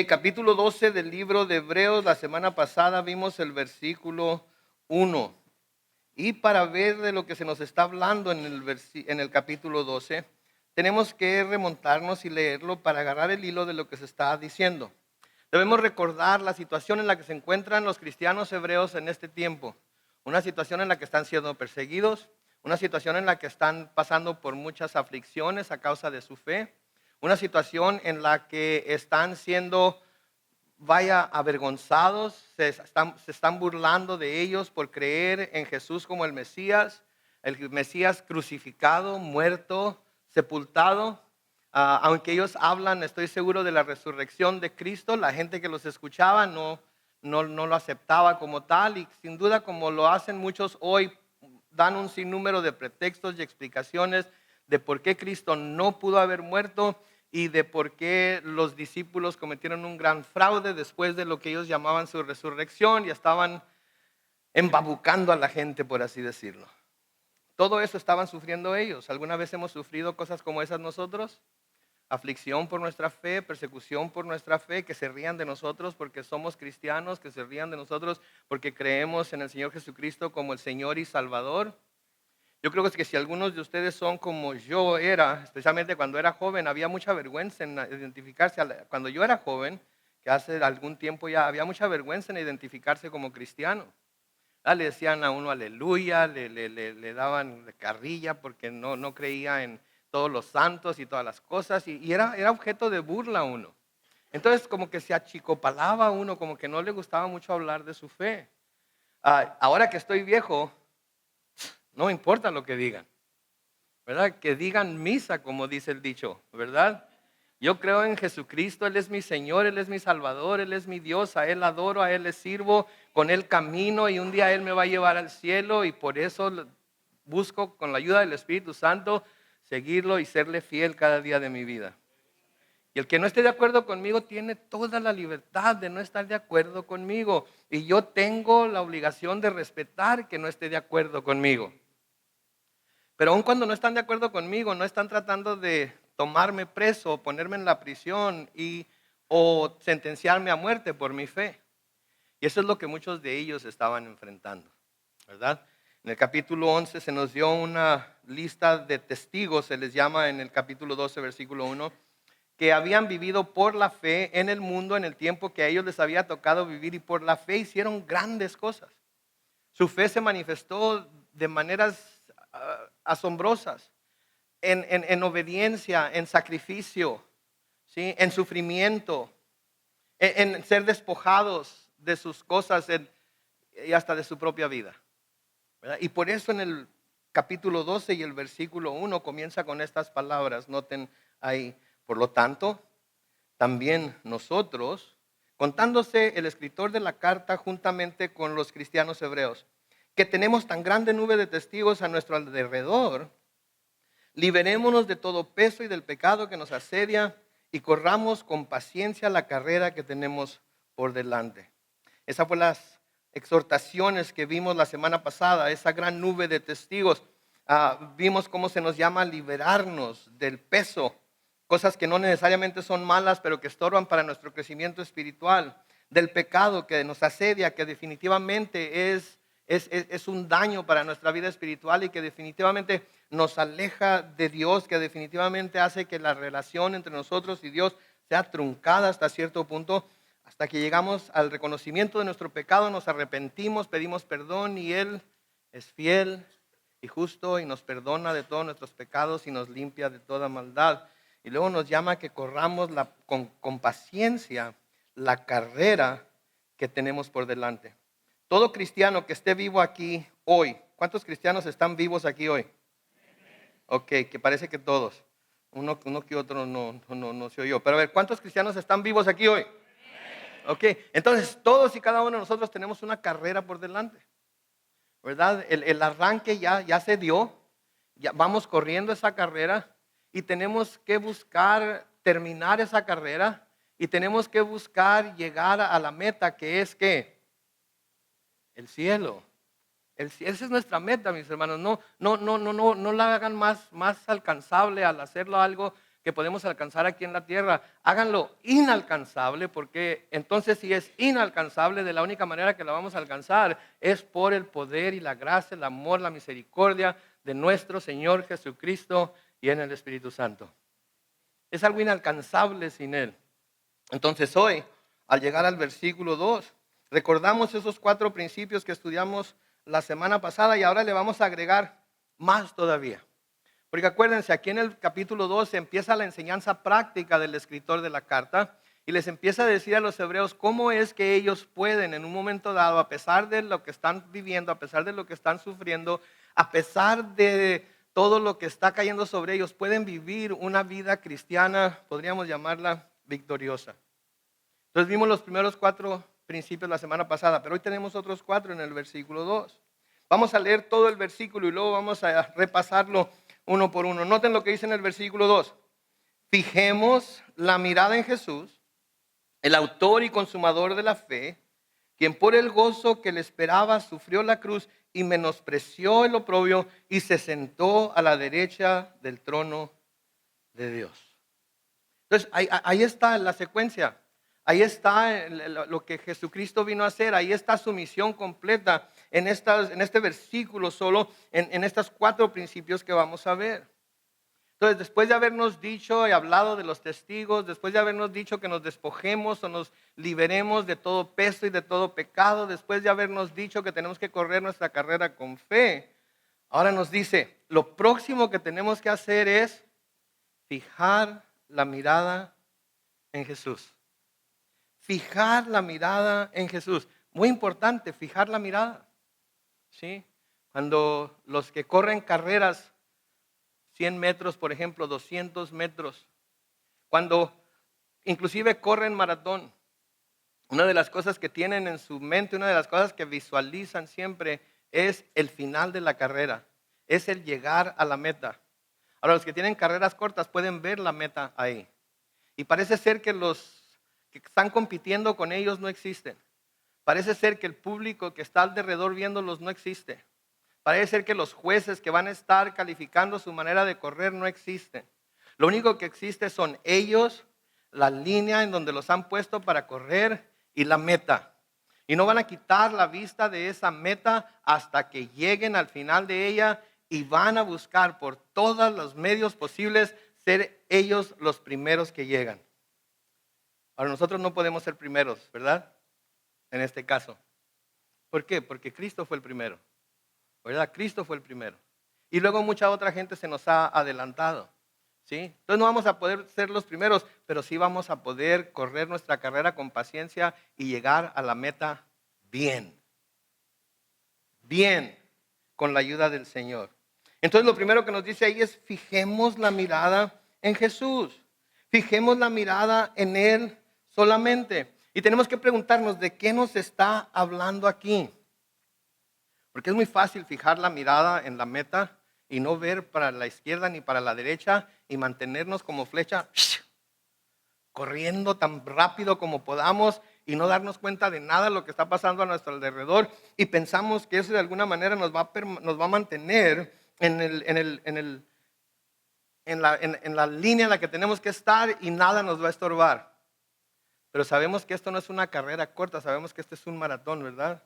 Capítulo 12 del libro de Hebreos. La semana pasada vimos el versículo 1. Y para ver de lo que se nos está hablando en el capítulo 12, tenemos que remontarnos y leerlo para agarrar el hilo de lo que se está diciendo. Debemos recordar la situación en la que se encuentran los cristianos hebreos en este tiempo. Una situación en la que están siendo perseguidos, una situación en la que están pasando por muchas aflicciones a causa de su fe, una situación en la que están siendo, avergonzados, se están burlando de ellos por creer en Jesús como el Mesías crucificado, muerto, sepultado. Aunque ellos hablan, estoy seguro, de la resurrección de Cristo, la gente que los escuchaba no lo aceptaba como tal, y sin duda, como lo hacen muchos hoy, dan un sinnúmero de pretextos y explicaciones de por qué Cristo no pudo haber muerto y de por qué los discípulos cometieron un gran fraude después de lo que ellos llamaban su resurrección y estaban embabucando a la gente, por así decirlo. Todo eso estaban sufriendo ellos. ¿Alguna vez hemos sufrido cosas como esas nosotros? Aflicción por nuestra fe, persecución por nuestra fe, que se rían de nosotros porque somos cristianos, que se rían de nosotros porque creemos en el Señor Jesucristo como el Señor y Salvador. Yo creo que si algunos de ustedes son como yo era, especialmente cuando era joven, había mucha vergüenza en identificarse. Cuando yo era joven, que hace algún tiempo ya, había mucha vergüenza en identificarse como cristiano. Le decían a uno aleluya, le daban carrilla porque no creía en todos los santos y todas las cosas, y era objeto de burla uno. Entonces como que se achicopalaba uno, como que no le gustaba mucho hablar de su fe. Ahora que estoy viejo, no importa lo que digan, ¿verdad? Que digan misa, como dice el dicho, ¿verdad? Yo creo en Jesucristo, Él es mi Señor, Él es mi Salvador, Él es mi Dios, a Él adoro, a Él le sirvo, con Él camino y un día Él me va a llevar al cielo, y por eso busco, con la ayuda del Espíritu Santo, seguirlo y serle fiel cada día de mi vida. Y el que no esté de acuerdo conmigo tiene toda la libertad de no estar de acuerdo conmigo, y yo tengo la obligación de respetar que no esté de acuerdo conmigo. Pero aun cuando no están de acuerdo conmigo, no están tratando de tomarme preso, ponerme en la prisión o sentenciarme a muerte por mi fe. Y eso es lo que muchos de ellos estaban enfrentando, ¿verdad? En el capítulo 11 se nos dio una lista de testigos, se les llama en el capítulo 12, versículo 1, que habían vivido por la fe en el mundo en el tiempo que a ellos les había tocado vivir, y por la fe hicieron grandes cosas. Su fe se manifestó de maneras asombrosas, en obediencia, en sacrificio, ¿sí? En sufrimiento, en ser despojados de sus cosas y hasta de su propia vida, ¿verdad? Y por eso en el capítulo 12 y el versículo 1 comienza con estas palabras, noten ahí: por lo tanto, también nosotros, contándose el escritor de la carta juntamente con los cristianos hebreos, que tenemos tan grande nube de testigos a nuestro alrededor, liberémonos de todo peso y del pecado que nos asedia, y corramos con paciencia la carrera que tenemos por delante. Esas fueron las exhortaciones que vimos la semana pasada, esa gran nube de testigos. Vimos cómo se nos llama a liberarnos del peso, cosas que no necesariamente son malas, pero que estorban para nuestro crecimiento espiritual, del pecado que nos asedia, que definitivamente es un daño para nuestra vida espiritual y que definitivamente nos aleja de Dios, que definitivamente hace que la relación entre nosotros y Dios sea truncada hasta cierto punto, hasta que llegamos al reconocimiento de nuestro pecado, nos arrepentimos, pedimos perdón, y Él es fiel y justo y nos perdona de todos nuestros pecados y nos limpia de toda maldad. Y luego nos llama a que corramos con paciencia la carrera que tenemos por delante. Todo cristiano que esté vivo aquí hoy, ¿cuántos cristianos están vivos aquí hoy? Ok, que parece que todos. Uno que otro no se oyó. Pero a ver, ¿cuántos cristianos están vivos aquí hoy? Ok, entonces todos y cada uno de nosotros tenemos una carrera por delante, ¿verdad? El arranque ya se dio, ya vamos corriendo esa carrera, y tenemos que buscar terminar esa carrera, y tenemos que buscar llegar a la meta, que es ¿qué? El cielo. Esa es nuestra meta, mis hermanos. No la hagan más alcanzable al hacerlo algo que podemos alcanzar aquí en la tierra, háganlo inalcanzable, porque entonces si es inalcanzable, de la única manera que la vamos a alcanzar es por el poder y la gracia, el amor, la misericordia de nuestro Señor Jesucristo y en el Espíritu Santo. Es algo inalcanzable sin Él. Entonces hoy, al llegar al versículo 2, recordamos esos 4 principios que estudiamos la semana pasada y ahora le vamos a agregar más todavía. Porque acuérdense, aquí en el capítulo 2 empieza la enseñanza práctica del escritor de la carta y les empieza a decir a los hebreos cómo es que ellos pueden en un momento dado, a pesar de lo que están viviendo, a pesar de lo que están sufriendo, a pesar de todo lo que está cayendo sobre ellos, pueden vivir una vida cristiana, podríamos llamarla victoriosa. Entonces vimos los primeros 4 principios la semana pasada, pero hoy tenemos otros 4 en el versículo 2. Vamos a leer todo el versículo y luego vamos a repasarlo uno por uno. Noten lo que dice en el versículo 2. Fijemos la mirada en Jesús, el autor y consumador de la fe, quien por el gozo que le esperaba sufrió la cruz y menospreció el oprobio y se sentó a la derecha del trono de Dios. Entonces ahí está la secuencia. Ahí está lo que Jesucristo vino a hacer. Ahí está su misión completa en este versículo solo, en estos 4 principios que vamos a ver. Entonces, después de habernos dicho y hablado de los testigos, después de habernos dicho que nos despojemos o nos liberemos de todo peso y de todo pecado, después de habernos dicho que tenemos que correr nuestra carrera con fe, ahora nos dice, lo próximo que tenemos que hacer es fijar la mirada en Jesús. Fijar la mirada en Jesús. Muy importante, fijar la mirada. ¿Sí? Cuando los que corren carreras, 100 metros, por ejemplo, 200 metros, cuando inclusive corren maratón, una de las cosas que tienen en su mente, una de las cosas que visualizan siempre es el final de la carrera, es el llegar a la meta. Ahora, los que tienen carreras cortas pueden ver la meta ahí. Y parece ser que los que están compitiendo con ellos no existen. Parece ser que el público que está alrededor viéndolos no existe. Parece ser que los jueces que van a estar calificando su manera de correr no existen. Lo único que existe son ellos, la línea en donde los han puesto para correr y la meta. Y no van a quitar la vista de esa meta hasta que lleguen al final de ella y van a buscar por todos los medios posibles ser ellos los primeros que llegan. Ahora nosotros no podemos ser primeros, ¿verdad? En este caso. ¿Por qué? Porque Cristo fue el primero. ¿Verdad? Cristo fue el primero. Y luego mucha otra gente se nos ha adelantado. ¿Sí? Entonces no vamos a poder ser los primeros, pero sí vamos a poder correr nuestra carrera con paciencia y llegar a la meta bien. Bien, con la ayuda del Señor. Entonces lo primero que nos dice ahí es fijemos la mirada en Jesús. Fijemos la mirada en Él solamente. Y tenemos que preguntarnos de qué nos está hablando aquí. Porque es muy fácil fijar la mirada en la meta y no ver para la izquierda ni para la derecha y mantenernos como flecha corriendo tan rápido como podamos y no darnos cuenta de nada de lo que está pasando a nuestro alrededor y pensamos que eso de alguna manera nos va a mantener en la línea en la que tenemos que estar y nada nos va a estorbar. Pero sabemos que esto no es una carrera corta, sabemos que esto es un maratón, ¿verdad?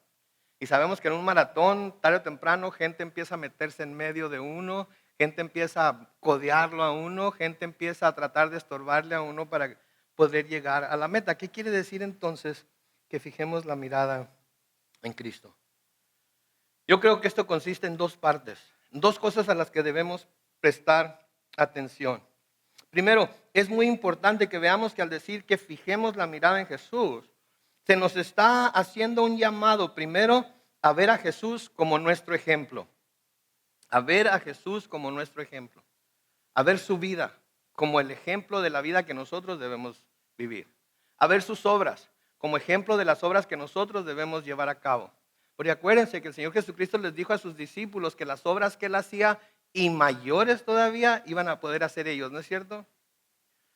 Y sabemos que en un maratón, tarde o temprano, gente empieza a meterse en medio de uno, gente empieza a codearlo a uno, gente empieza a tratar de estorbarle a uno para poder llegar a la meta. ¿Qué quiere decir entonces que fijemos la mirada en Cristo? Yo creo que esto consiste en 2 partes, 2 cosas a las que debemos prestar atención. Primero, es muy importante que veamos que al decir que fijemos la mirada en Jesús, se nos está haciendo un llamado primero a ver a Jesús como nuestro ejemplo. A ver a Jesús como nuestro ejemplo. A ver su vida como el ejemplo de la vida que nosotros debemos vivir. A ver sus obras como ejemplo de las obras que nosotros debemos llevar a cabo. Porque acuérdense que el Señor Jesucristo les dijo a sus discípulos que las obras que Él hacía y mayores todavía iban a poder hacer ellos, ¿no es cierto?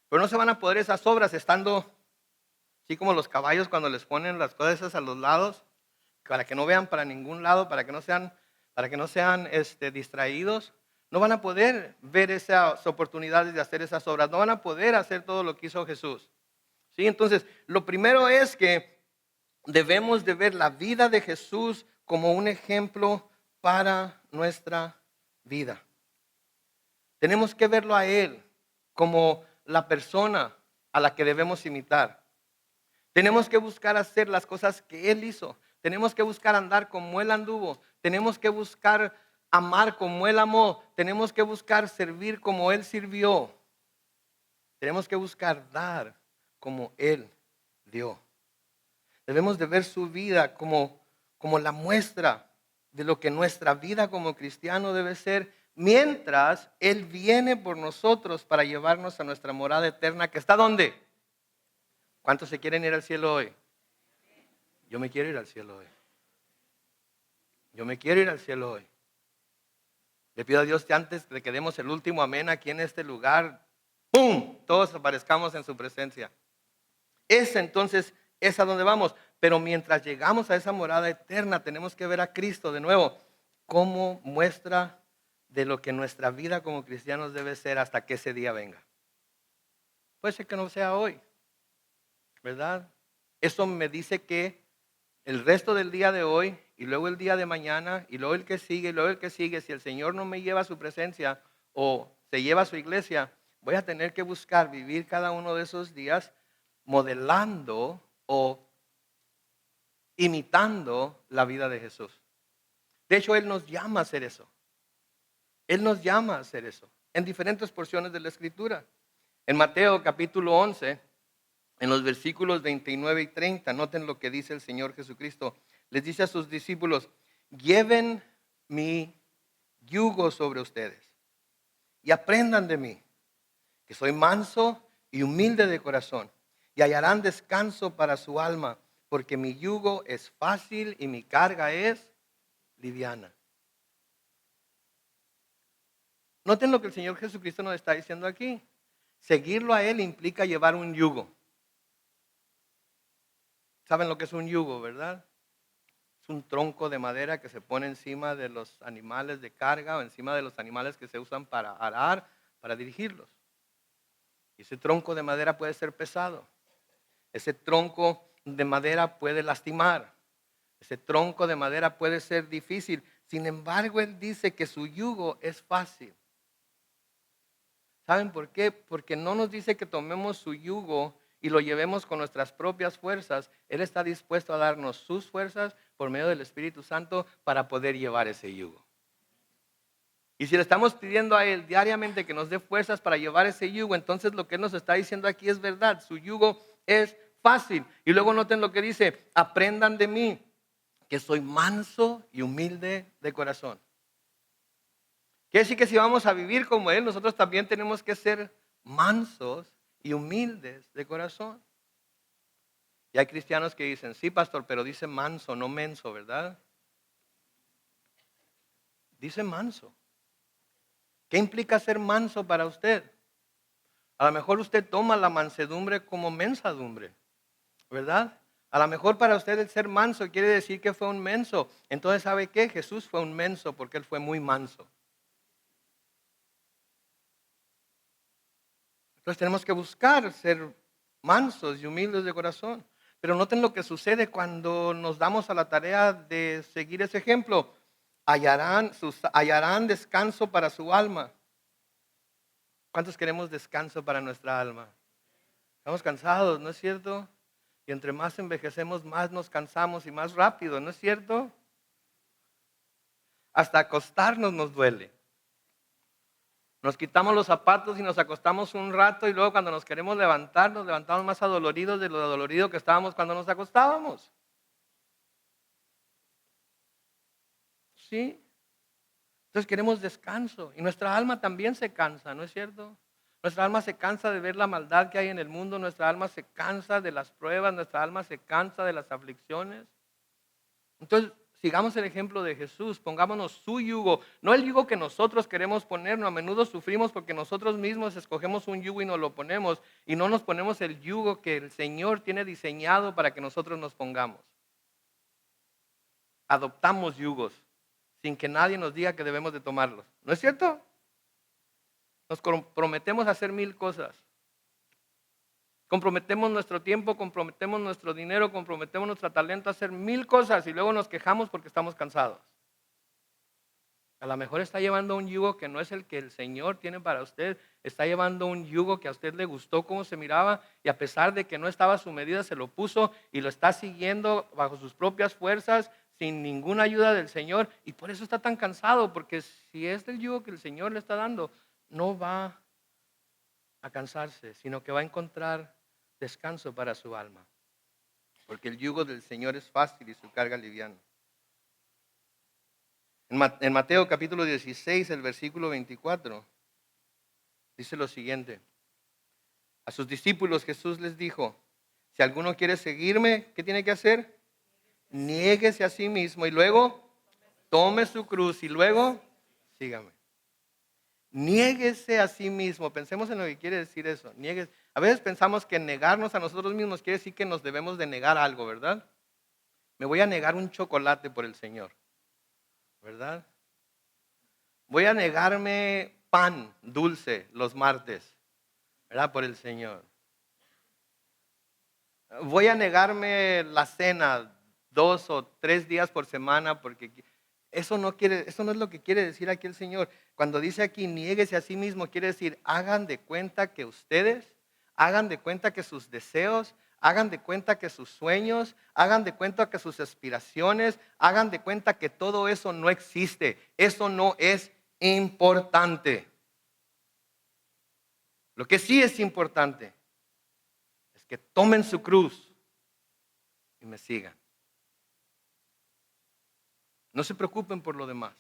Pero no se van a poder esas obras estando así como los caballos cuando les ponen las cosas esas a los lados, para que no vean para ningún lado, para que no sean distraídos. no van a poder ver esas oportunidades de hacer esas obras, no van a poder hacer todo lo que hizo Jesús. ¿Sí? Entonces, lo primero es que debemos de ver la vida de Jesús como un ejemplo para nuestra vida. Tenemos que verlo a Él como la persona a la que debemos imitar. Tenemos que buscar hacer las cosas que Él hizo. Tenemos que buscar andar como Él anduvo. Tenemos que buscar amar como Él amó. Tenemos que buscar servir como Él sirvió. Tenemos que buscar dar como Él dio. Debemos de ver su vida como la muestra de lo que nuestra vida como cristiano debe ser, mientras Él viene por nosotros para llevarnos a nuestra morada eterna, que está ¿dónde? ¿Cuántos se quieren ir al cielo hoy? Yo me quiero ir al cielo hoy. Yo me quiero ir al cielo hoy. Le pido a Dios que antes de que demos el último amén aquí en este lugar, ¡pum!, todos aparezcamos en su presencia. Entonces es a donde vamos. Pero mientras llegamos a esa morada eterna, tenemos que ver a Cristo de nuevo como muestra de lo que nuestra vida como cristianos debe ser hasta que ese día venga. Puede ser que no sea hoy, ¿verdad? Eso me dice que el resto del día de hoy y luego el día de mañana y luego el que sigue y luego el que sigue, si el Señor no me lleva a su presencia o se lleva a su iglesia, voy a tener que buscar vivir cada uno de esos días modelando o imitando la vida de Jesús. De hecho, Él nos llama a hacer eso. Él nos llama a hacer eso en diferentes porciones de la Escritura. En Mateo capítulo 11, en los versículos 29 y 30, noten lo que dice el Señor Jesucristo. Les dice a sus discípulos: lleven mi yugo sobre ustedes y aprendan de mí, que soy manso y humilde de corazón, y hallarán descanso para su alma, porque mi yugo es fácil y mi carga es liviana. Noten lo que el Señor Jesucristo nos está diciendo aquí. Seguirlo a Él implica llevar un yugo. ¿Saben lo que es un yugo, verdad? Es un tronco de madera que se pone encima de los animales de carga o encima de los animales que se usan para arar, para dirigirlos. Y ese tronco de madera puede ser pesado. Ese tronco de madera puede lastimar. Ese tronco de madera puede ser difícil. Sin embargo, Él dice que su yugo es fácil. ¿Saben por qué? Porque no nos dice que tomemos su yugo y lo llevemos con nuestras propias fuerzas. Él está dispuesto a darnos sus fuerzas por medio del Espíritu Santo para poder llevar ese yugo. Y si le estamos pidiendo a Él diariamente que nos dé fuerzas para llevar ese yugo, entonces lo que Él nos está diciendo aquí es verdad. Su yugo es fácil. Y luego noten lo que dice: aprendan de mí, que soy manso y humilde de corazón. Quiere decir que si vamos a vivir como Él, nosotros también tenemos que ser mansos y humildes de corazón. Y hay cristianos que dicen: sí, pastor, pero dice manso, no menso, ¿verdad? Dice manso. ¿Qué implica ser manso para usted? A lo mejor usted toma la mansedumbre como mensadumbre, ¿verdad? A lo mejor para usted el ser manso quiere decir que fue un menso. Entonces, ¿sabe qué? Jesús fue un menso porque Él fue muy manso. Entonces tenemos que buscar ser mansos y humildes de corazón. Pero noten lo que sucede cuando nos damos a la tarea de seguir ese ejemplo. Hallarán descanso para su alma. ¿Cuántos queremos descanso para nuestra alma? Estamos cansados, ¿no es cierto? Y entre más envejecemos, más nos cansamos y más rápido, ¿no es cierto? Hasta acostarnos nos duele. Nos quitamos los zapatos y nos acostamos un rato y luego cuando nos queremos levantar, nos levantamos más adoloridos de lo adolorido que estábamos cuando nos acostábamos. ¿Sí? Entonces queremos descanso y nuestra alma también se cansa, ¿no es cierto? Nuestra alma se cansa de ver la maldad que hay en el mundo, nuestra alma se cansa de las pruebas, nuestra alma se cansa de las aflicciones. Entonces, sigamos el ejemplo de Jesús, pongámonos su yugo, no el yugo que nosotros queremos ponernos. A menudo sufrimos porque nosotros mismos escogemos un yugo y nos lo ponemos y no nos ponemos el yugo que el Señor tiene diseñado para que nosotros nos pongamos. Adoptamos yugos sin que nadie nos diga que debemos de tomarlos, ¿no es cierto? Nos comprometemos a hacer 1000 cosas. Comprometemos nuestro tiempo, comprometemos nuestro dinero, comprometemos nuestro talento a hacer 1000 cosas y luego nos quejamos porque estamos cansados. A lo mejor está llevando un yugo que no es el que el Señor tiene para usted. Está llevando un yugo que a usted le gustó cómo se miraba y a pesar de que no estaba a su medida se lo puso y lo está siguiendo bajo sus propias fuerzas sin ninguna ayuda del Señor y por eso está tan cansado, porque si es el yugo que el Señor le está dando, no va a cansarse, sino que va a encontrar descanso para su alma, porque el yugo del Señor es fácil y su carga liviana. En Mateo capítulo 16, el versículo 24, dice lo siguiente. A sus discípulos Jesús les dijo, si alguno quiere seguirme, ¿qué tiene que hacer? Niéguese a sí mismo y luego tome su cruz y luego sígame. Niéguese a sí mismo. Pensemos en lo que quiere decir eso. Niéguese. A veces pensamos que negarnos a nosotros mismos quiere decir que nos debemos de negar algo, ¿verdad? Me voy a negar un chocolate por el Señor, ¿verdad? Voy a negarme pan dulce los martes, ¿verdad? Por el Señor. Voy a negarme la cena 2 o 3 días por semana porque eso no es lo que quiere decir aquí el Señor. Cuando dice aquí niéguese a sí mismo, quiere decir hagan de cuenta que ustedes, hagan de cuenta que sus deseos, hagan de cuenta que sus sueños, hagan de cuenta que sus aspiraciones, hagan de cuenta que todo eso no existe. Eso no es importante. Lo que sí es importante es que tomen su cruz y me sigan. No se preocupen por lo demás.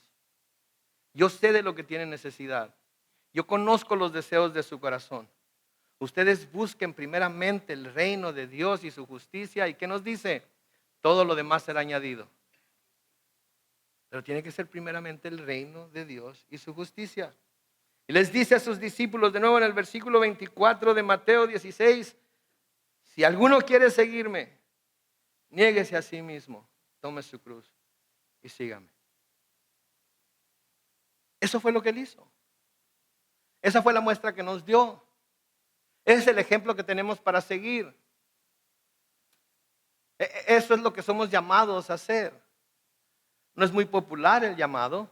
Yo sé de lo que tienen necesidad. Yo conozco los deseos de su corazón. Ustedes busquen primeramente el reino de Dios y su justicia. ¿Y qué nos dice? Todo lo demás será añadido. Pero tiene que ser primeramente el reino de Dios y su justicia. Y les dice a sus discípulos de nuevo en el versículo 24 de Mateo 16, si alguno quiere seguirme, niéguese a sí mismo, tome su cruz y sígame. Eso fue lo que él hizo. Esa fue la muestra que nos dio. Ese es el ejemplo que tenemos para seguir. Eso es lo que somos llamados a hacer. No es muy popular el llamado.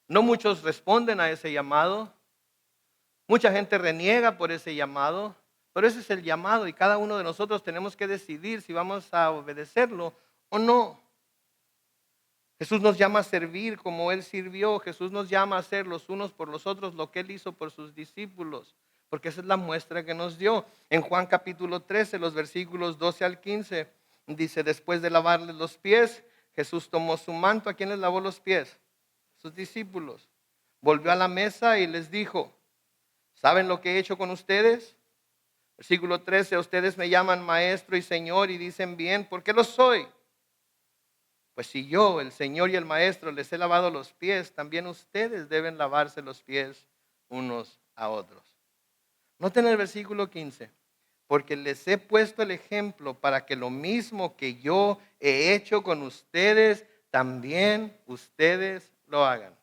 No muchos responden a ese llamado. Mucha gente reniega por ese llamado. Pero ese es el llamado y cada uno de nosotros tenemos que decidir si vamos a obedecerlo o no. Jesús nos llama a servir como Él sirvió. Jesús nos llama a hacer los unos por los otros lo que Él hizo por sus discípulos. Porque esa es la muestra que nos dio. En Juan capítulo 13, los versículos 12 al 15, dice, después de lavarles los pies, Jesús tomó su manto. ¿A quién les lavó los pies? Sus discípulos. Volvió a la mesa y les dijo, ¿saben lo que he hecho con ustedes? Versículo 13, ustedes me llaman maestro y señor y dicen bien, ¿por qué lo soy? Pues si yo, el Señor y el Maestro, les he lavado los pies, también ustedes deben lavarse los pies unos a otros. Noten el versículo 15. Porque les he puesto el ejemplo para que lo mismo que yo he hecho con ustedes, también ustedes lo hagan.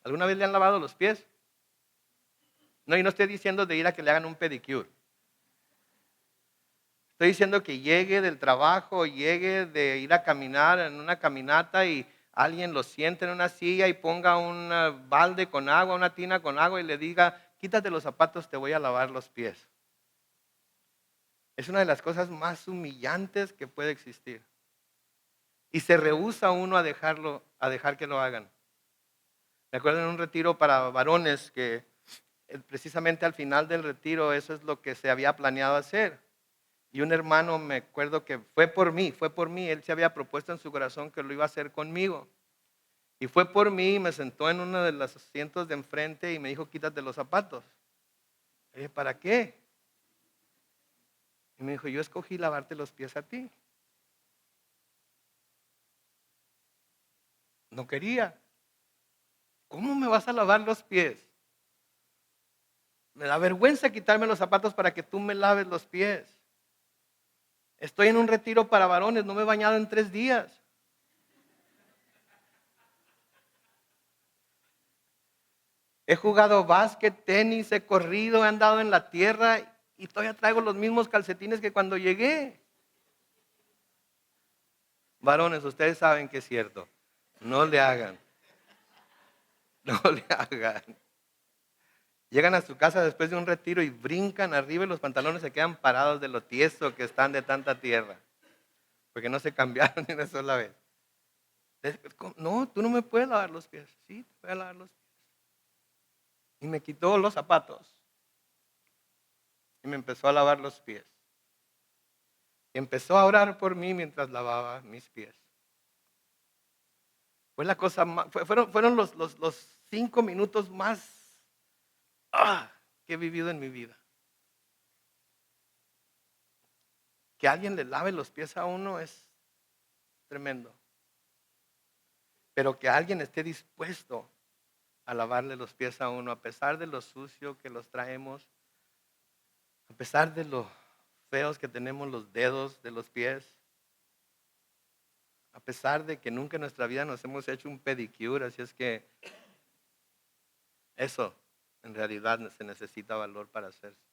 ¿Alguna vez le han lavado los pies? No, y no estoy diciendo de ir a que le hagan un pedicure. Estoy diciendo que llegue del trabajo, llegue de ir a caminar en una caminata y alguien lo siente en una silla y ponga un balde con agua, una tina con agua y le diga, quítate los zapatos, te voy a lavar los pies. Es una de las cosas más humillantes que puede existir. Y se rehúsa uno a dejar que lo hagan. Me acuerdo en un retiro para varones que precisamente al final del retiro eso es lo que se había planeado hacer. Y un hermano, me acuerdo que fue por mí, él se había propuesto en su corazón que lo iba a hacer conmigo. Y fue por mí, me sentó en uno de los asientos de enfrente y me dijo, quítate los zapatos. Le dije, ¿para qué? Y me dijo, yo escogí lavarte los pies a ti. No quería. ¿Cómo me vas a lavar los pies? Me da vergüenza quitarme los zapatos para que tú me laves los pies. Estoy en un retiro para varones, no me he bañado en 3 días. He jugado básquet, tenis, he corrido, he andado en la tierra y todavía traigo los mismos calcetines que cuando llegué. Varones, ustedes saben que es cierto. No le hagan. No le hagan. Llegan a su casa después de un retiro y brincan arriba y los pantalones se quedan parados de lo tieso que están de tanta tierra. Porque no se cambiaron ni una sola vez. No, tú no me puedes lavar los pies. Sí, te voy a lavar los pies. Y me quitó los zapatos. Y me empezó a lavar los pies. Y empezó a orar por mí mientras lavaba mis pies. Fue la cosa más, fueron los 5 minutos más que he vivido en mi vida. Que alguien le lave los pies a uno es tremendo. Pero que alguien esté dispuesto a lavarle los pies a uno, a pesar de lo sucio que los traemos, a pesar de lo feos que tenemos los dedos de los pies, a pesar de que nunca en nuestra vida nos hemos hecho un pedicure, así es que eso en realidad se necesita valor para hacerse.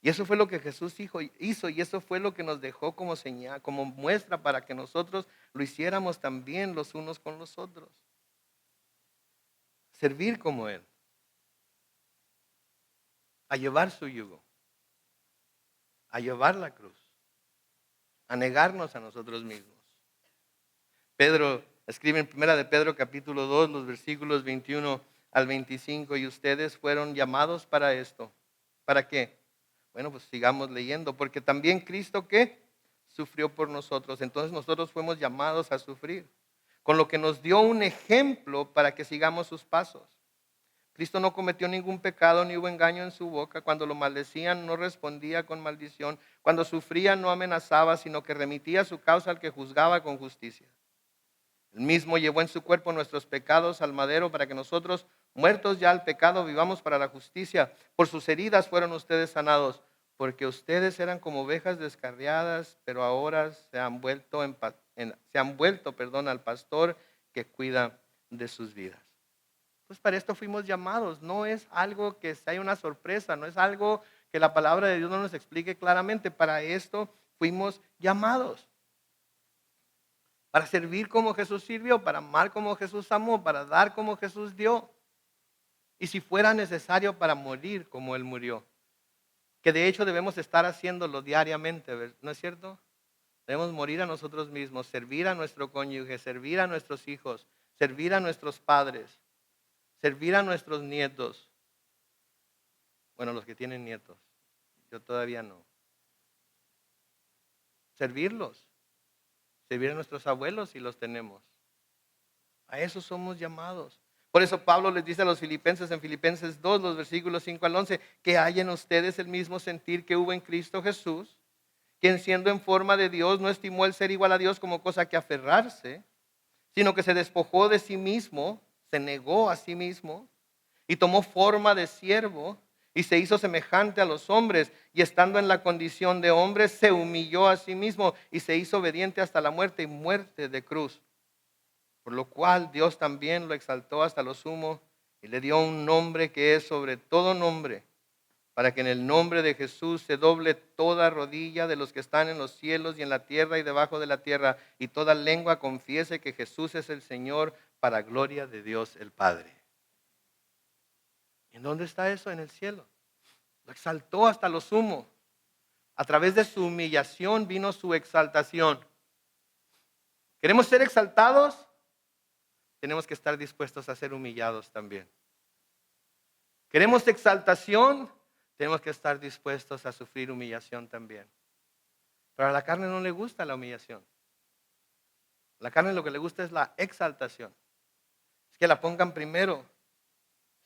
Y eso fue lo que Jesús hizo y eso fue lo que nos dejó como señal, como muestra para que nosotros lo hiciéramos también los unos con los otros. Servir como Él, a llevar su yugo, a llevar la cruz, a negarnos a nosotros mismos. Pedro escribe en 1 de Pedro capítulo 2, los versículos 21 al 25, y ustedes fueron llamados para esto. ¿Para qué? Bueno, pues sigamos leyendo, porque también Cristo, ¿qué? Sufrió por nosotros. Entonces nosotros fuimos llamados a sufrir, con lo que nos dio un ejemplo para que sigamos sus pasos. Cristo no cometió ningún pecado ni hubo engaño en su boca. Cuando lo maldecían no respondía con maldición. Cuando sufría no amenazaba, sino que remitía su causa al que juzgaba con justicia. Él mismo llevó en su cuerpo nuestros pecados al madero para que nosotros, muertos ya al pecado, vivamos para la justicia. Por sus heridas fueron ustedes sanados, porque ustedes eran como ovejas descarriadas, pero ahora se han vuelto, al pastor que cuida de sus vidas. Pues para esto fuimos llamados. No es algo que sea una sorpresa, no es algo que la palabra de Dios no nos explique claramente. Para esto fuimos llamados. Para servir como Jesús sirvió, para amar como Jesús amó, para dar como Jesús dio. Y si fuera necesario, para morir como Él murió. Que de hecho debemos estar haciéndolo diariamente, ¿no es cierto? Debemos morir a nosotros mismos, servir a nuestro cónyuge, servir a nuestros hijos, servir a nuestros padres, servir a nuestros nietos. Bueno, los que tienen nietos, yo todavía no. Servirlos. Servir a nuestros abuelos si los tenemos. A eso somos llamados. Por eso Pablo les dice a los filipenses en Filipenses 2, los versículos 5 al 11, que hay en ustedes el mismo sentir que hubo en Cristo Jesús, quien siendo en forma de Dios no estimó el ser igual a Dios como cosa que aferrarse, sino que se despojó de sí mismo, se negó a sí mismo y tomó forma de siervo y se hizo semejante a los hombres, y estando en la condición de hombre se humilló a sí mismo y se hizo obediente hasta la muerte y muerte de cruz. Por lo cual Dios también lo exaltó hasta lo sumo y le dio un nombre que es sobre todo nombre, para que en el nombre de Jesús se doble toda rodilla de los que están en los cielos y en la tierra y debajo de la tierra, y toda lengua confiese que Jesús es el Señor, para gloria de Dios el Padre. ¿En dónde está eso? En el cielo. Lo exaltó hasta lo sumo. A través de su humillación vino su exaltación. ¿Queremos ser exaltados? Tenemos que estar dispuestos a ser humillados también. ¿Queremos exaltación? Tenemos que estar dispuestos a sufrir humillación también. Pero a la carne no le gusta la humillación. A la carne lo que le gusta es la exaltación. Es que la pongan primero.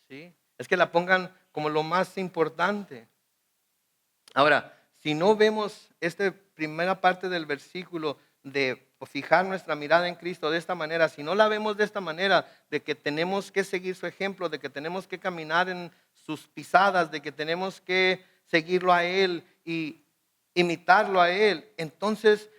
¿Sí? Es que la pongan como lo más importante. Ahora, si no vemos esta primera parte del versículo de fijar nuestra mirada en Cristo de esta manera, si no la vemos de esta manera, de que tenemos que seguir su ejemplo, de que tenemos que caminar en sus pisadas, de que tenemos que seguirlo a Él y imitarlo a Él, entonces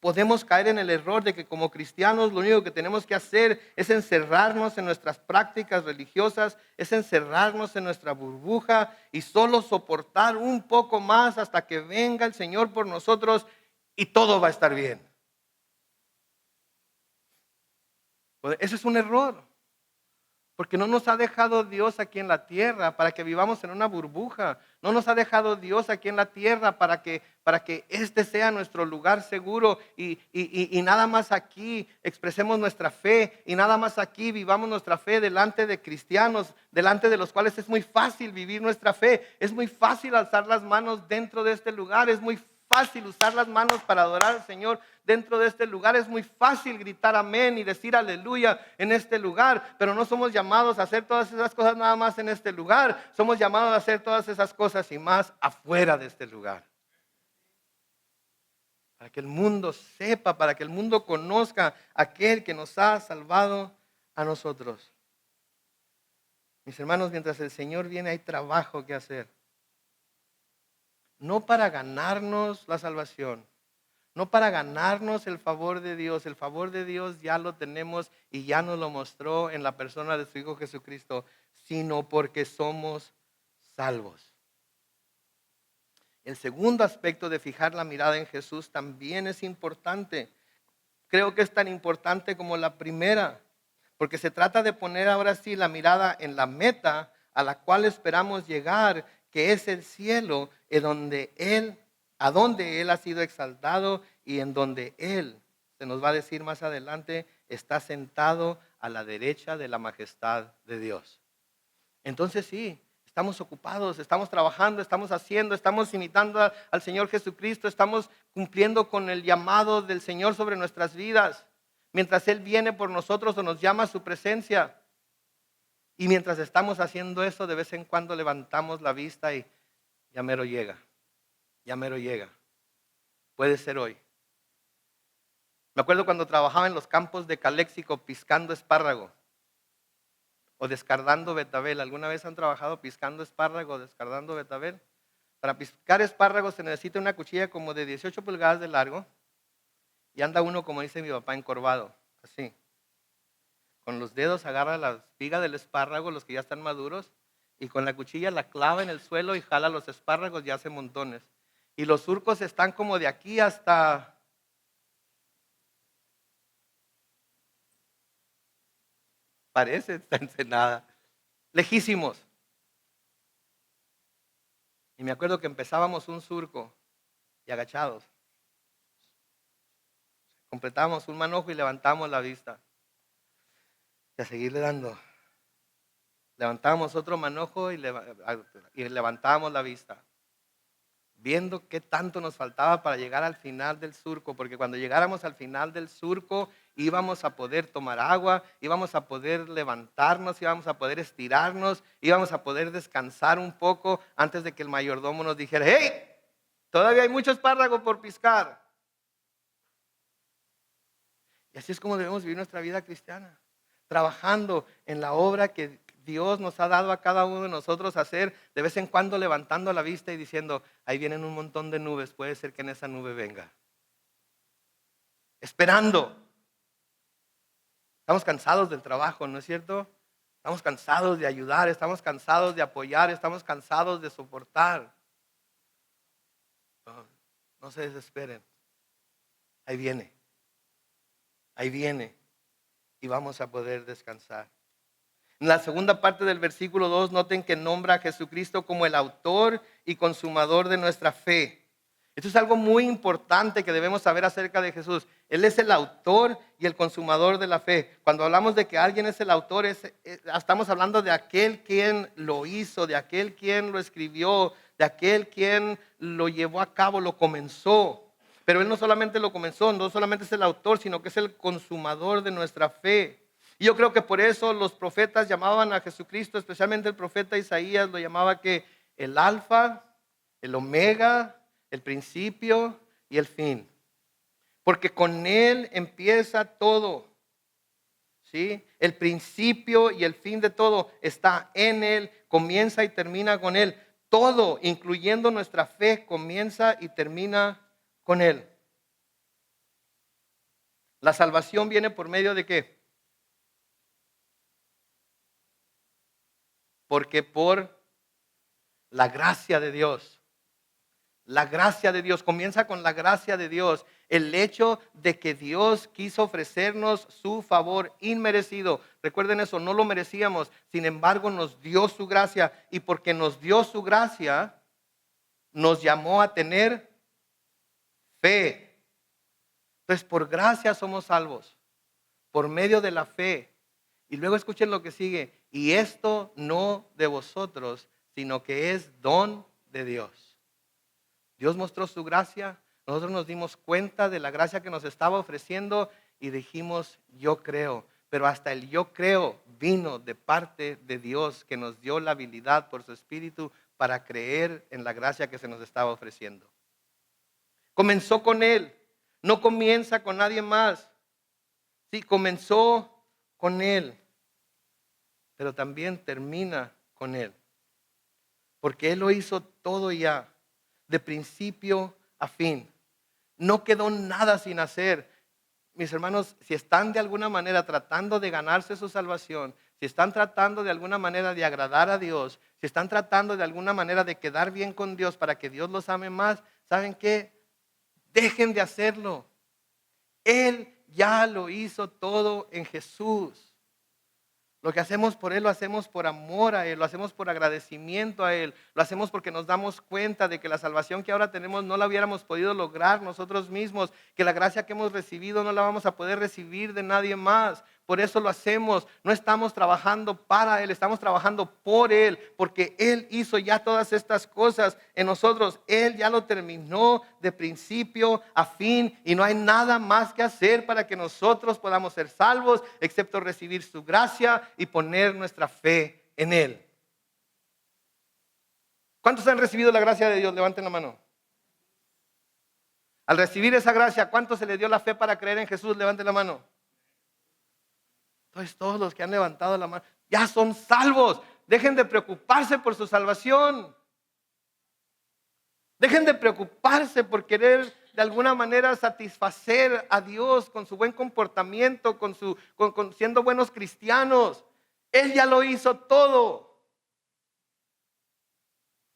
podemos caer en el error de que como cristianos lo único que tenemos que hacer es encerrarnos en nuestras prácticas religiosas, es encerrarnos en nuestra burbuja y solo soportar un poco más hasta que venga el Señor por nosotros y todo va a estar bien. Pues ese es un error, porque no nos ha dejado Dios aquí en la tierra para que vivamos en una burbuja. No nos ha dejado Dios aquí en la tierra para que este sea nuestro lugar seguro y nada más aquí expresemos nuestra fe y nada más aquí vivamos nuestra fe delante de cristianos, delante de los cuales es muy fácil vivir nuestra fe. Es muy fácil alzar las manos dentro de este lugar, es muy fácil usar las manos para adorar al Señor dentro de este lugar. Es muy fácil gritar amén y decir aleluya en este lugar, pero no somos llamados a hacer todas esas cosas nada más en este lugar. Somos llamados a hacer todas esas cosas y más afuera de este lugar. Para que el mundo sepa, para que el mundo conozca a aquel que nos ha salvado a nosotros. Mis hermanos, mientras el Señor viene hay trabajo que hacer. No para ganarnos la salvación, no para ganarnos el favor de Dios. El favor de Dios ya lo tenemos y ya nos lo mostró en la persona de su Hijo Jesucristo, sino porque somos salvos. El segundo aspecto de fijar la mirada en Jesús también es importante. Creo que es tan importante como la primera, porque se trata de poner ahora sí la mirada en la meta a la cual esperamos llegar, que es el cielo, a donde Él ha sido exaltado y en donde Él, se nos va a decir más adelante, está sentado a la derecha de la majestad de Dios. Entonces sí, estamos ocupados, estamos trabajando, estamos haciendo, estamos imitando al Señor Jesucristo, estamos cumpliendo con el llamado del Señor sobre nuestras vidas, mientras Él viene por nosotros o nos llama a su presencia. Y mientras estamos haciendo eso, de vez en cuando levantamos la vista y ya mero llega, ya mero llega. Puede ser hoy. Me acuerdo cuando trabajaba en los campos de Caléxico piscando espárrago o descardando betabel. ¿Alguna vez han trabajado piscando espárrago o descardando betabel? Para piscar espárragos se necesita una cuchilla como de 18 pulgadas de largo y anda uno, como dice mi papá, encorvado, así. Con los dedos agarra la espiga del espárrago, los que ya están maduros, y con la cuchilla la clava en el suelo y jala los espárragos y hace montones. Y los surcos están como de aquí hasta... Parece esta Ensenada. Lejísimos. Y me acuerdo que empezábamos un surco y agachados. Completábamos un manojo y levantábamos la vista. Y a seguirle dando. Levantábamos otro manojo y levantábamos la vista. Viendo qué tanto nos faltaba para llegar al final del surco, porque cuando llegáramos al final del surco íbamos a poder tomar agua, íbamos a poder levantarnos, íbamos a poder estirarnos, íbamos a poder descansar un poco antes de que el mayordomo nos dijera: ¡hey! Todavía hay mucho espárrago por piscar. Y así es como debemos vivir nuestra vida cristiana, trabajando en la obra que Dios nos ha dado a cada uno de nosotros hacer, de vez en cuando levantando la vista y diciendo: ahí vienen un montón de nubes, puede ser que en esa nube venga. Esperando. Estamos cansados del trabajo, ¿no es cierto? Estamos cansados de ayudar, estamos cansados de apoyar, estamos cansados de soportar. No se desesperen. Ahí viene. Ahí viene. Y vamos a poder descansar. En la segunda parte del versículo 2, noten que nombra a Jesucristo como el autor y consumador de nuestra fe. Esto es algo muy importante que debemos saber acerca de Jesús. Él es el autor y el consumador de la fe. Cuando hablamos de que alguien es el autor, estamos hablando de aquel quien lo hizo, de aquel quien lo escribió, de aquel quien lo llevó a cabo, lo comenzó. Pero Él no solamente lo comenzó, no solamente es el autor, sino que es el consumador de nuestra fe. Y yo creo que por eso los profetas llamaban a Jesucristo, especialmente el profeta Isaías, lo llamaba que el alfa, el omega, el principio y el fin. Porque con Él empieza todo. ¿Sí? El principio y el fin de todo está en Él, comienza y termina con Él. Todo, incluyendo nuestra fe, comienza y termina con Él. La salvación viene por medio de ¿qué? Porque por la gracia de Dios. La gracia de Dios comienza con la gracia de Dios. El hecho de que Dios quiso ofrecernos su favor inmerecido. Recuerden eso, no lo merecíamos. Sin embargo, nos dio su gracia. Y porque nos dio su gracia, nos llamó a tener fe. Entonces, por gracia somos salvos. Por medio de la fe. Y luego escuchen lo que sigue. Y esto no de vosotros, sino que es don de Dios. Dios mostró su gracia, nosotros nos dimos cuenta de la gracia que nos estaba ofreciendo y dijimos, yo creo. Pero hasta el yo creo vino de parte de Dios, que nos dio la habilidad por su Espíritu para creer en la gracia que se nos estaba ofreciendo. Comenzó con Él, no comienza con nadie más. Sí, comenzó con Él, pero también termina con Él. Porque Él lo hizo todo ya. De principio a fin. No quedó nada sin hacer. Mis hermanos, si están de alguna manera tratando de ganarse su salvación, si están tratando de alguna manera de agradar a Dios, si están tratando de alguna manera de quedar bien con Dios para que Dios los ame más, ¿saben qué? Dejen de hacerlo. Él ya lo hizo todo en Jesús. Lo que hacemos por Él lo hacemos por amor a Él, lo hacemos por agradecimiento a Él, lo hacemos porque nos damos cuenta de que la salvación que ahora tenemos no la hubiéramos podido lograr nosotros mismos, que la gracia que hemos recibido no la vamos a poder recibir de nadie más. Por eso lo hacemos, no estamos trabajando para Él, estamos trabajando por Él, porque Él hizo ya todas estas cosas en nosotros. Él ya lo terminó de principio a fin y no hay nada más que hacer para que nosotros podamos ser salvos, excepto recibir su gracia y poner nuestra fe en Él. ¿Cuántos han recibido la gracia de Dios? Levanten la mano. Al recibir esa gracia, ¿cuántos se les dio la fe para creer en Jesús? Levanten la mano. Entonces todos los que han levantado la mano ya son salvos. Dejen de preocuparse por su salvación. Dejen de preocuparse por querer de alguna manera satisfacer a Dios con su buen comportamiento, con siendo buenos cristianos. Él ya lo hizo todo.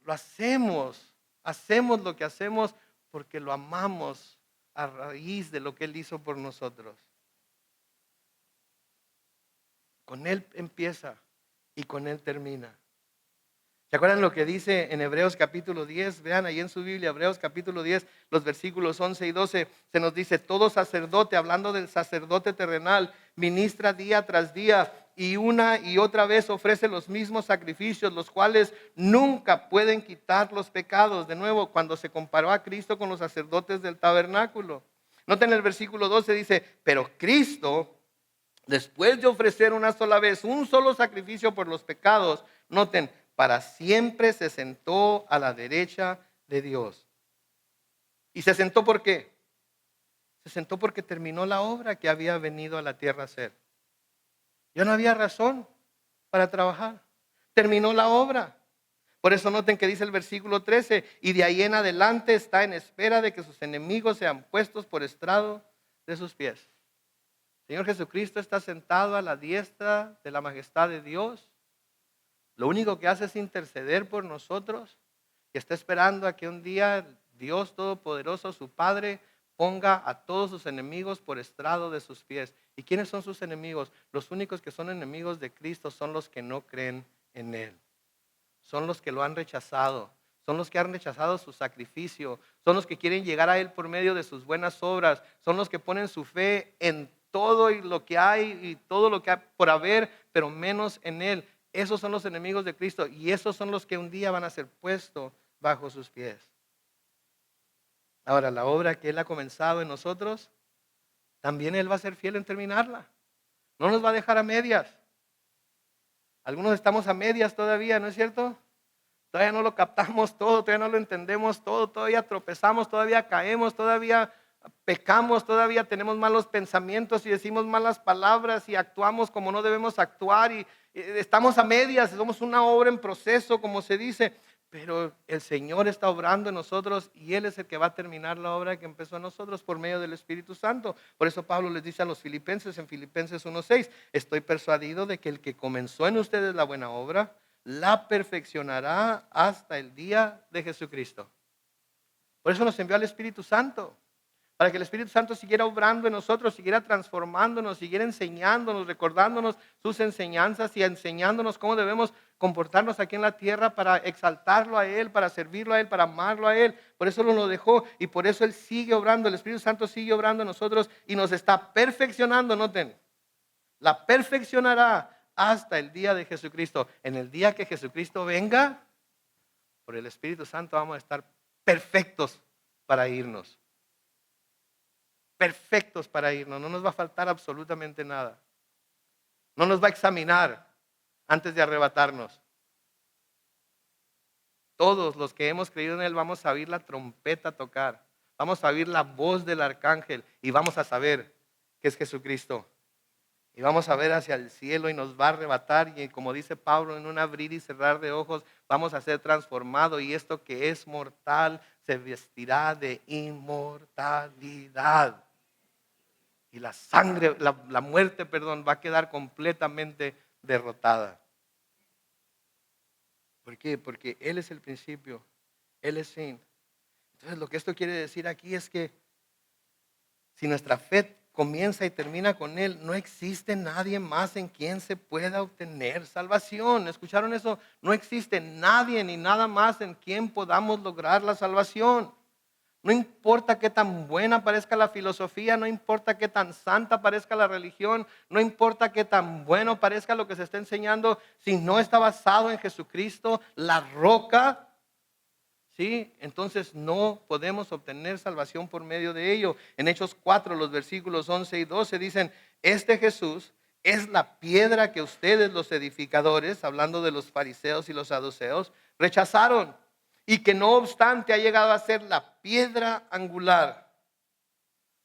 Lo hacemos lo que hacemos porque lo amamos a raíz de lo que Él hizo por nosotros. Con Él empieza y con Él termina. ¿Se acuerdan lo que dice en Hebreos capítulo 10? Vean ahí en su Biblia, Hebreos capítulo 10, los versículos 11 y 12. Se nos dice, todo sacerdote, hablando del sacerdote terrenal, ministra día tras día y una y otra vez ofrece los mismos sacrificios, los cuales nunca pueden quitar los pecados. De nuevo, cuando se comparó a Cristo con los sacerdotes del tabernáculo. Noten el versículo 12, dice, pero Cristo, después de ofrecer una sola vez un solo sacrificio por los pecados, noten, para siempre se sentó a la derecha de Dios. ¿Y se sentó por qué? Se sentó porque terminó la obra que había venido a la tierra a hacer. Ya no había razón para trabajar. Terminó la obra. Por eso noten que dice el versículo 13, y de ahí en adelante está en espera de que sus enemigos sean puestos por estrado de sus pies. Señor Jesucristo está sentado a la diestra de la majestad de Dios. Lo único que hace es interceder por nosotros, que está esperando a que un día Dios Todopoderoso, su Padre, ponga a todos sus enemigos por estrado de sus pies. ¿Y quiénes son sus enemigos? Los únicos que son enemigos de Cristo son los que no creen en Él. Son los que lo han rechazado. Son los que han rechazado su sacrificio. Son los que quieren llegar a Él por medio de sus buenas obras. Son los que ponen su fe en todo y lo que hay y todo lo que hay por haber, pero menos en Él. Esos son los enemigos de Cristo y esos son los que un día van a ser puestos bajo sus pies. Ahora, la obra que Él ha comenzado en nosotros, también Él va a ser fiel en terminarla. No nos va a dejar a medias. Algunos estamos a medias todavía, ¿no es cierto? Todavía no lo captamos todo, todavía no lo entendemos todo, todavía tropezamos, todavía caemos, todavía pecamos, todavía tenemos malos pensamientos y decimos malas palabras y actuamos como no debemos actuar y estamos a medias, somos una obra en proceso, como se dice. Pero el Señor está obrando en nosotros y Él es el que va a terminar la obra que empezó en nosotros por medio del Espíritu Santo. Por eso Pablo les dice a los filipenses en Filipenses 1:6, estoy persuadido de que el que comenzó en ustedes la buena obra, la perfeccionará hasta el día de Jesucristo. Por eso nos envió al Espíritu Santo, para que el Espíritu Santo siguiera obrando en nosotros, siguiera transformándonos, siguiera enseñándonos, recordándonos sus enseñanzas y enseñándonos cómo debemos comportarnos aquí en la tierra para exaltarlo a Él, para servirlo a Él, para amarlo a Él. Por eso nos lo dejó y por eso Él sigue obrando, el Espíritu Santo sigue obrando en nosotros y nos está perfeccionando, noten, la perfeccionará hasta el día de Jesucristo. En el día que Jesucristo venga, por el Espíritu Santo vamos a estar perfectos para irnos. Perfectos para irnos, no nos va a faltar absolutamente nada. No nos va a examinar antes de arrebatarnos. Todos los que hemos creído en Él vamos a oír la trompeta tocar, vamos a oír la voz del arcángel y vamos a saber que es Jesucristo. Y vamos a ver hacia el cielo y nos va a arrebatar y como dice Pablo, en un abrir y cerrar de ojos vamos a ser transformados y esto que es mortal se vestirá de inmortalidad. Y la sangre, la muerte, perdón, va a quedar completamente derrotada. ¿Por qué? Porque Él es el principio, Él es fin. Entonces lo que esto quiere decir aquí es que si nuestra fe comienza y termina con Él, no existe nadie más en quien se pueda obtener salvación. ¿Escucharon eso? No existe nadie ni nada más en quien podamos lograr la salvación. No importa qué tan buena parezca la filosofía, no importa qué tan santa parezca la religión, no importa qué tan bueno parezca lo que se está enseñando, si no está basado en Jesucristo, la roca, ¿sí? Entonces no podemos obtener salvación por medio de ello. En Hechos 4, los versículos 11 y 12 dicen, este Jesús es la piedra que ustedes los edificadores, hablando de los fariseos y los saduceos, rechazaron. Y que no obstante ha llegado a ser la piedra angular.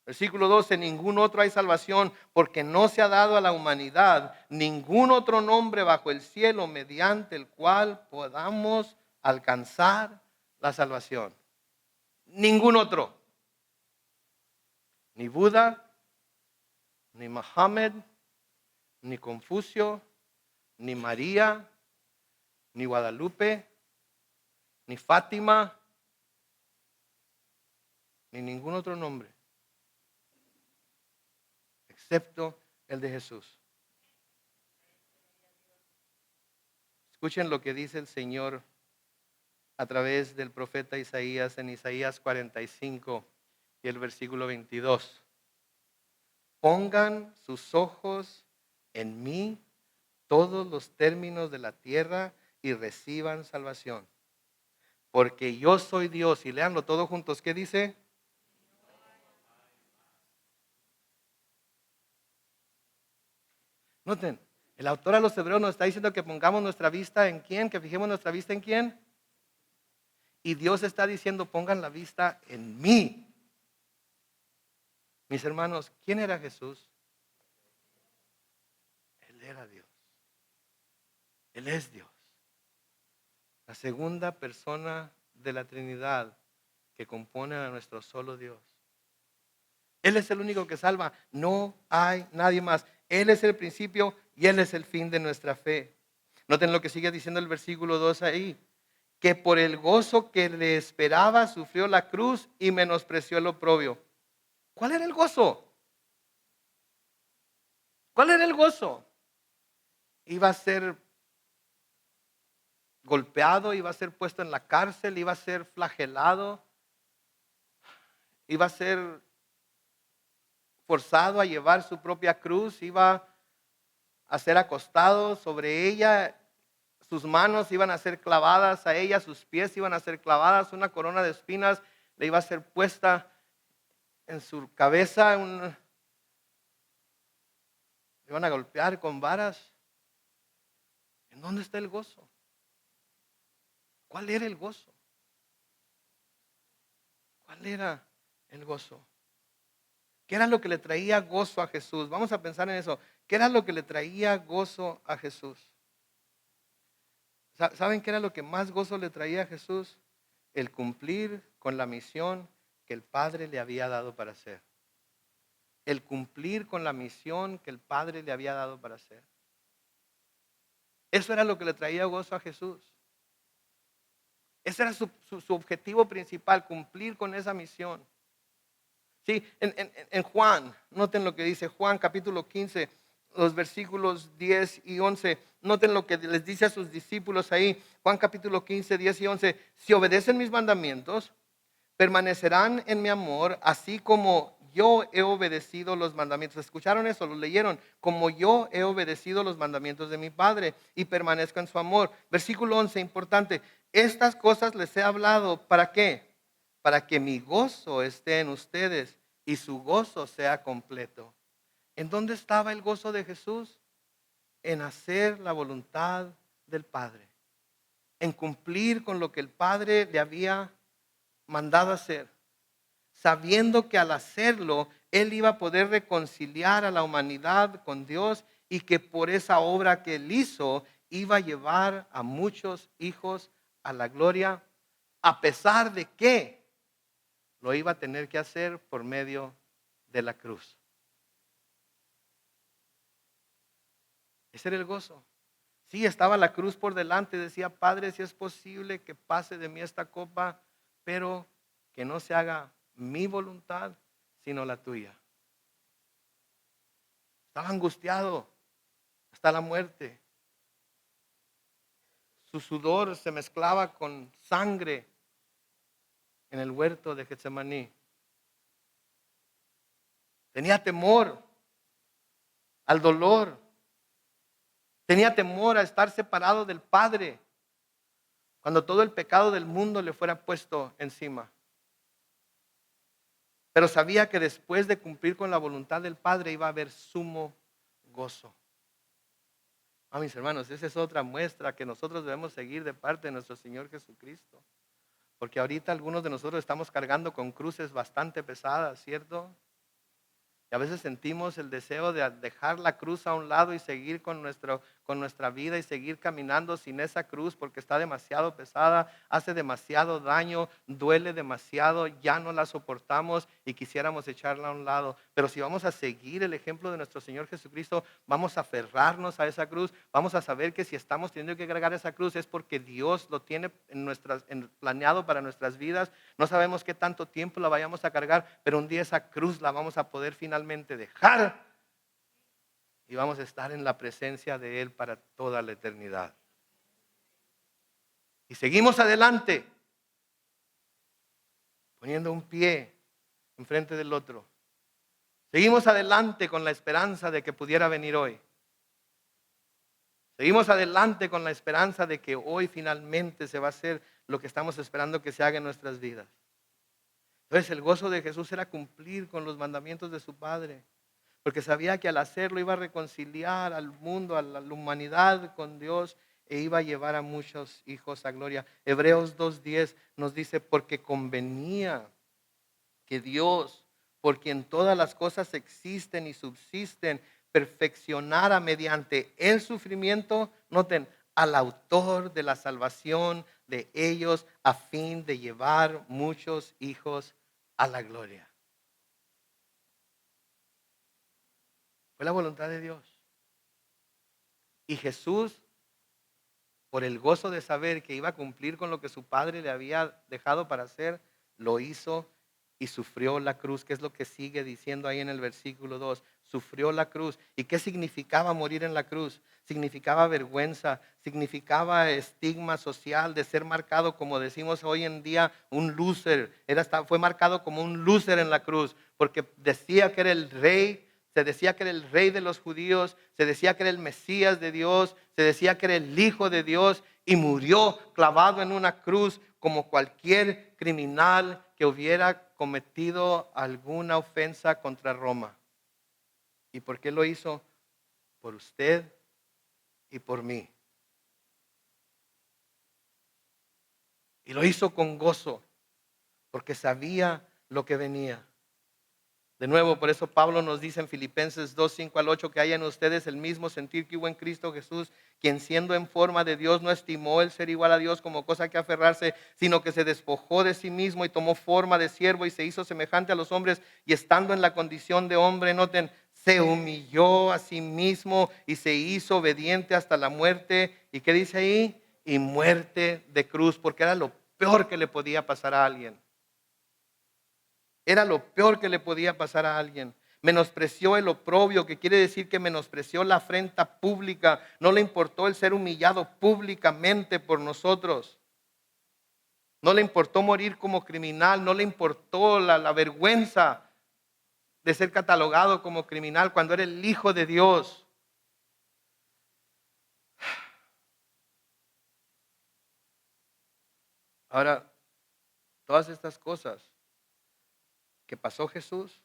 Versículo 12, en ningún otro hay salvación porque no se ha dado a la humanidad ningún otro nombre bajo el cielo mediante el cual podamos alcanzar la salvación. Ningún otro. Ni Buda, ni Mohammed, ni Confucio, ni María, ni Guadalupe, ni Fátima, ni ningún otro nombre, excepto el de Jesús. Escuchen lo que dice el Señor a través del profeta Isaías en Isaías 45 y el versículo 22. Pongan sus ojos en mí todos los términos de la tierra y reciban salvación. Porque yo soy Dios. Y leanlo todos juntos. ¿Qué dice? Noten, el autor a los hebreos nos está diciendo que pongamos nuestra vista en quién, que fijemos nuestra vista en quién. Y Dios está diciendo, pongan la vista en mí. Mis hermanos, ¿quién era Jesús? Él era Dios. Él es Dios. La segunda persona de la Trinidad que compone a nuestro solo Dios. Él es el único que salva. No hay nadie más. Él es el principio y Él es el fin de nuestra fe. Noten lo que sigue diciendo el versículo 2 ahí. Que por el gozo que le esperaba sufrió la cruz y menospreció el oprobio. ¿Cuál era el gozo? ¿Cuál era el gozo? Iba a ser golpeado, iba a ser puesto en la cárcel, iba a ser flagelado, iba a ser forzado a llevar su propia cruz, iba a ser acostado sobre ella, sus manos iban a ser clavadas a ella, sus pies iban a ser clavadas, una corona de espinas le iba a ser puesta en su cabeza, le iban a golpear con varas. ¿En dónde está el gozo? ¿Cuál era el gozo? ¿Cuál era el gozo? ¿Qué era lo que le traía gozo a Jesús? Vamos a pensar en eso. ¿Qué era lo que le traía gozo a Jesús? ¿Saben qué era lo que más gozo le traía a Jesús? El cumplir con la misión que el Padre le había dado para hacer. El cumplir con la misión que el Padre le había dado para hacer. Eso era lo que le traía gozo a Jesús. Ese era su objetivo principal, cumplir con esa misión. Sí, en Juan, noten lo que dice Juan capítulo 15, los versículos 10 y 11. Noten lo que les dice a sus discípulos ahí. Juan capítulo 15, 10 y 11. Si obedecen mis mandamientos, permanecerán en mi amor, así como yo he obedecido los mandamientos. ¿Escucharon eso? ¿Lo leyeron? Como yo he obedecido los mandamientos de mi Padre y permanezco en su amor. Versículo 11, importante. Estas cosas les he hablado, ¿para qué? Para que mi gozo esté en ustedes y su gozo sea completo. ¿En dónde estaba el gozo de Jesús? En hacer la voluntad del Padre, en cumplir con lo que el Padre le había mandado hacer, sabiendo que al hacerlo, Él iba a poder reconciliar a la humanidad con Dios y que por esa obra que Él hizo, iba a llevar a muchos hijos a la gloria, a pesar de que lo iba a tener que hacer por medio de la cruz. Ese era el gozo. Sí, estaba la cruz por delante, decía, Padre, si es posible que pase de mí esta copa, pero que no se haga mi voluntad, sino la tuya. Estaba angustiado hasta la muerte. Su sudor se mezclaba con sangre en el huerto de Getsemaní. Tenía temor al dolor. Tenía temor a estar separado del Padre cuando todo el pecado del mundo le fuera puesto encima. Pero sabía que después de cumplir con la voluntad del Padre iba a haber sumo gozo. Mis hermanos, esa es otra muestra que nosotros debemos seguir de parte de nuestro Señor Jesucristo. Porque ahorita algunos de nosotros estamos cargando con cruces bastante pesadas, ¿cierto? Y a veces sentimos el deseo de dejar la cruz a un lado y seguir con nuestra vida y seguir caminando sin esa cruz porque está demasiado pesada, hace demasiado daño, duele demasiado, ya no la soportamos y quisiéramos echarla a un lado. Pero si vamos a seguir el ejemplo de nuestro Señor Jesucristo, vamos a aferrarnos a esa cruz, vamos a saber que si estamos teniendo que cargar esa cruz es porque Dios lo tiene planeado para nuestras vidas. No sabemos qué tanto tiempo la vayamos a cargar, pero un día esa cruz la vamos a poder finalmente dejar y vamos a estar en la presencia de Él para toda la eternidad. Y seguimos adelante, poniendo un pie enfrente del otro. Seguimos adelante con la esperanza de que pudiera venir hoy. Seguimos adelante con la esperanza de que hoy finalmente se va a hacer lo que estamos esperando que se haga en nuestras vidas. Entonces el gozo de Jesús era cumplir con los mandamientos de su Padre, porque sabía que al hacerlo iba a reconciliar al mundo, a la humanidad con Dios e iba a llevar a muchos hijos a gloria. Hebreos 2:10 nos dice, porque convenía que Dios, por quien todas las cosas existen y subsisten, perfeccionara mediante el sufrimiento, noten, al autor de la salvación de ellos a fin de llevar muchos hijos a la gloria. Fue la voluntad de Dios. Y Jesús, por el gozo de saber que iba a cumplir con lo que su Padre le había dejado para hacer, lo hizo y sufrió la cruz, que es lo que sigue diciendo ahí en el versículo 2. Sufrió la cruz. ¿Y qué significaba morir en la cruz? Significaba vergüenza, significaba estigma social de ser marcado, como decimos hoy en día, un loser. Fue marcado como un loser en la cruz, porque decía que era el rey. Se decía que era el rey de los judíos, se decía que era el Mesías de Dios, se decía que era el Hijo de Dios y murió clavado en una cruz como cualquier criminal que hubiera cometido alguna ofensa contra Roma. ¿Y por qué lo hizo? Por usted y por mí. Y lo hizo con gozo, porque sabía lo que venía. De nuevo, por eso Pablo nos dice en Filipenses 2, 5 al 8 que haya en ustedes el mismo sentir que hubo en Cristo Jesús, quien siendo en forma de Dios no estimó el ser igual a Dios como cosa que aferrarse, sino que se despojó de sí mismo y tomó forma de siervo y se hizo semejante a los hombres, y estando en la condición de hombre, noten, se humilló a sí mismo y se hizo obediente hasta la muerte. ¿Y qué dice ahí? Y muerte de cruz, porque era lo peor que le podía pasar a alguien. Era lo peor que le podía pasar a alguien. Menospreció el oprobio, que quiere decir que menospreció la afrenta pública. No le importó el ser humillado públicamente por nosotros. No le importó morir como criminal. No le importó la vergüenza de ser catalogado como criminal cuando era el Hijo de Dios. Ahora, todas estas cosas que pasó Jesús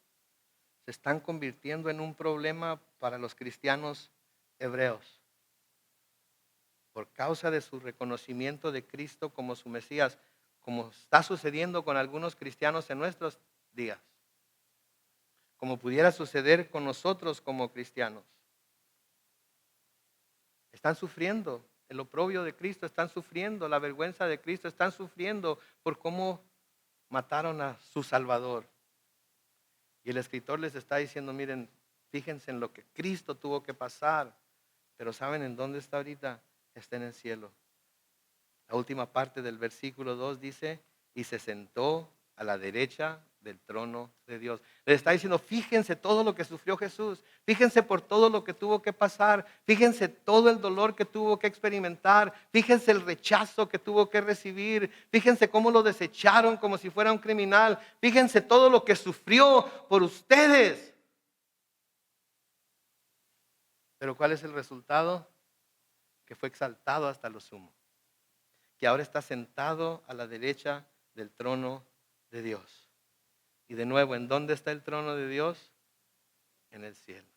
se están convirtiendo en un problema para los cristianos hebreos. Por causa de su reconocimiento de Cristo como su Mesías, como está sucediendo con algunos cristianos en nuestros días, como pudiera suceder con nosotros como cristianos. Están sufriendo el oprobio de Cristo, están sufriendo la vergüenza de Cristo, están sufriendo por cómo mataron a su Salvador. Y el escritor les está diciendo, miren, fíjense en lo que Cristo tuvo que pasar, pero ¿saben en dónde está ahorita? Está en el cielo. La última parte del versículo 2 dice, y se sentó a la derecha del trono de Dios. Le está diciendo, fíjense todo lo que sufrió Jesús, fíjense por todo lo que tuvo que pasar, fíjense todo el dolor que tuvo que experimentar, fíjense el rechazo que tuvo que recibir, fíjense cómo lo desecharon como si fuera un criminal, fíjense todo lo que sufrió por ustedes. Pero ¿cuál es el resultado? Que fue exaltado hasta lo sumo, que ahora está sentado a la derecha del trono de Dios. Y de nuevo, ¿en dónde está el trono de Dios? En el cielo.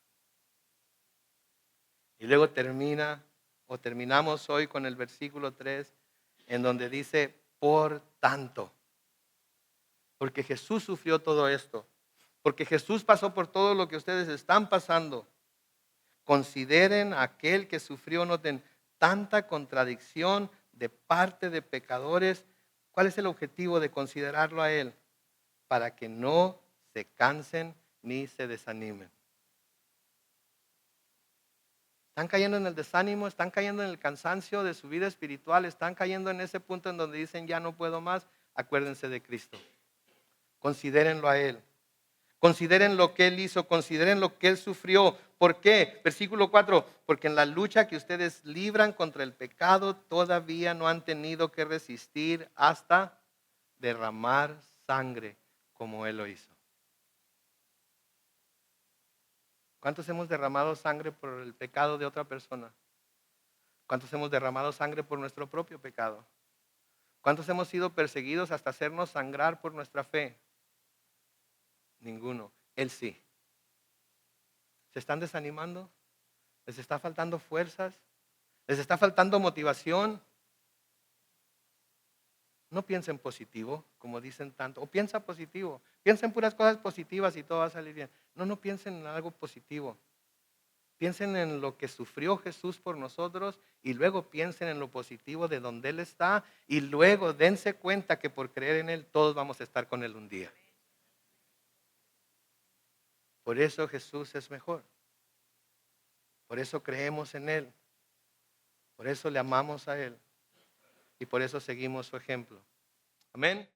Y luego terminamos hoy con el versículo 3, en donde dice, por tanto, porque Jesús sufrió todo esto, porque Jesús pasó por todo lo que ustedes están pasando, consideren a aquel que sufrió, noten, tanta contradicción de parte de pecadores. ¿Cuál es el objetivo de considerarlo a Él? Para que no se cansen ni se desanimen. Están cayendo en el desánimo, están cayendo en el cansancio de su vida espiritual, están cayendo en ese punto en donde dicen ya no puedo más. Acuérdense de Cristo. Considérenlo a Él. Consideren lo que Él hizo, consideren lo que Él sufrió. ¿Por qué? Versículo 4, porque en la lucha que ustedes libran contra el pecado todavía no han tenido que resistir hasta derramar sangre como Él lo hizo. ¿Cuántos hemos derramado sangre por el pecado de otra persona? ¿Cuántos hemos derramado sangre por nuestro propio pecado? ¿Cuántos hemos sido perseguidos hasta hacernos sangrar por nuestra fe? Ninguno. Él sí. ¿Se están desanimando? ¿Les está faltando fuerzas? ¿Les está faltando motivación? No piensen positivo, como dicen tanto. O piensa positivo. Piensa en puras cosas positivas y todo va a salir bien. No piensen en algo positivo. Piensen en lo que sufrió Jesús por nosotros y luego piensen en lo positivo de donde Él está y luego dense cuenta que por creer en Él todos vamos a estar con Él un día. Por eso Jesús es mejor. Por eso creemos en Él. Por eso le amamos a Él. Y por eso seguimos su ejemplo. Amén.